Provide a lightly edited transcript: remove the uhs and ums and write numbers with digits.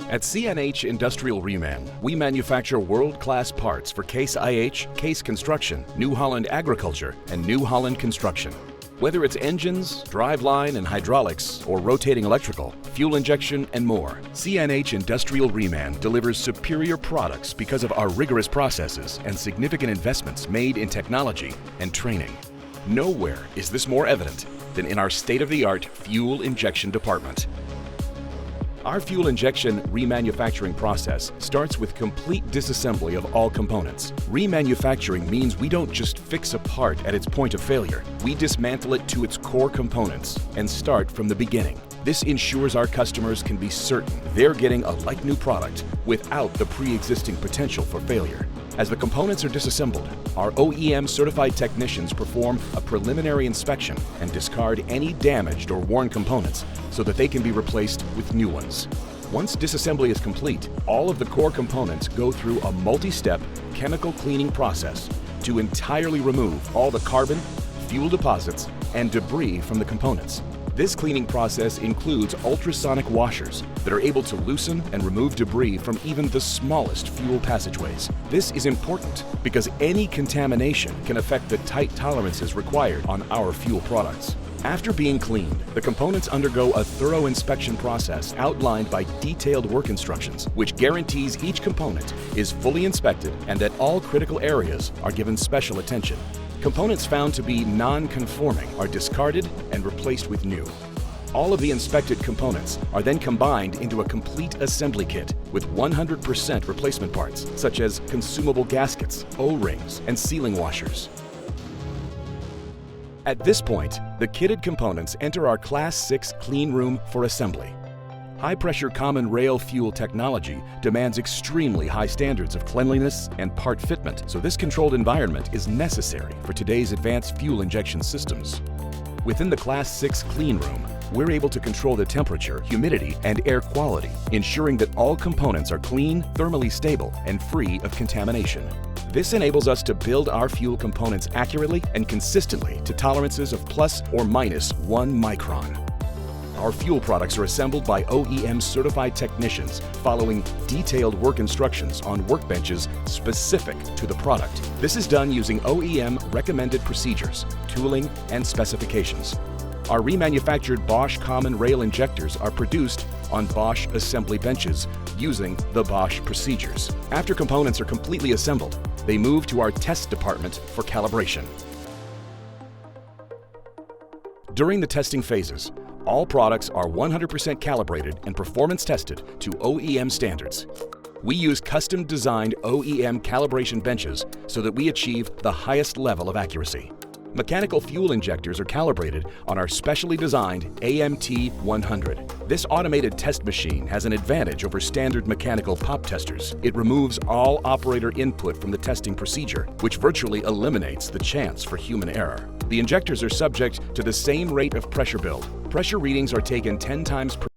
At CNH Industrial Reman, we manufacture world-class parts for Case IH, Case Construction, New Holland Agriculture, and New Holland Construction. Whether it's engines, driveline and hydraulics, or rotating electrical, fuel injection, and more, CNH Industrial Reman delivers superior products because of our rigorous processes and significant investments made in technology and training. Nowhere is this more evident than in our state-of-the-art fuel injection department. Our fuel injection remanufacturing process starts with complete disassembly of all components. Remanufacturing means we don't just fix a part at its point of failure. We dismantle it to its core components and start from the beginning. This ensures our customers can be certain they're getting a like-new product without the pre-existing potential for failure. As the components are disassembled, our OEM certified technicians perform a preliminary inspection and discard any damaged or worn components so that they can be replaced with new ones. Once disassembly is complete, all of the core components go through a multi-step chemical cleaning process to entirely remove all the carbon, fuel deposits, and debris from the components. This cleaning process includes ultrasonic washers that are able to loosen and remove debris from even the smallest fuel passageways. This is important because any contamination can affect the tight tolerances required on our fuel products. After being cleaned, the components undergo a thorough inspection process outlined by detailed work instructions, which guarantees each component is fully inspected and that all critical areas are given special attention. Components found to be non-conforming are discarded and replaced with new. All of the inspected components are then combined into a complete assembly kit with 100% replacement parts, such as consumable gaskets, O-rings, and sealing washers. At this point, the kitted components enter our Class 6 clean room for assembly. High-pressure common rail fuel technology demands extremely high standards of cleanliness and part fitment, so this controlled environment is necessary for today's advanced fuel injection systems. Within the Class 6 clean room, we're able to control the temperature, humidity, and air quality, ensuring that all components are clean, thermally stable, and free of contamination. This enables us to build our fuel components accurately and consistently to tolerances of plus or minus 1 micron. Our fuel products are assembled by OEM certified technicians following detailed work instructions on workbenches specific to the product. This is done using OEM recommended procedures, tooling, and specifications. Our remanufactured Bosch common rail injectors are produced on Bosch assembly benches using the Bosch procedures. After components are completely assembled, they move to our test department for calibration. During the testing phases, all products are 100% calibrated and performance tested to OEM standards. We use custom-designed OEM calibration benches so that we achieve the highest level of accuracy. Mechanical fuel injectors are calibrated on our specially designed AMT 100. This automated test machine has an advantage over standard mechanical pop testers. It removes all operator input from the testing procedure, which virtually eliminates the chance for human error. The injectors are subject to the same rate of pressure build. Pressure readings are taken 10 times per